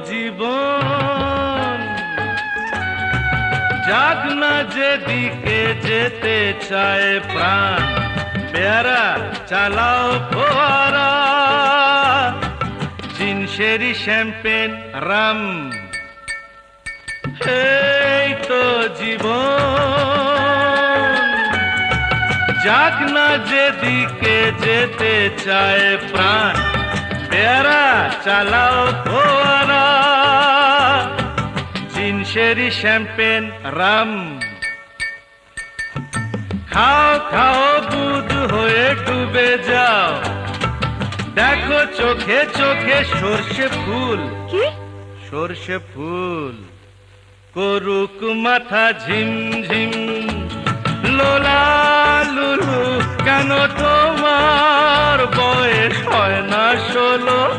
জীবন, যাক না যেদিকে যেতে চায় প্রাণ, পেয়ারা চালাও ফোয়ারা, জিনসেরি শ্যাম্পেন রাম, এই তো জীবন, যাক না যেদিকে যেতে চায় প্রাণ, পেয়ারা চালাও ফোয়ারা, জিনসেরি শ্যাম্পেন রাম। খাও খাও বুধ হয়ে ডুবে যাও, দেখো চোখে চোখে সর্ষে ফুল, কি সর্ষে ফুল করুক মাথা ঝিমঝিম, লোলা লুলু কেন তোমার বয়স হয় না 16?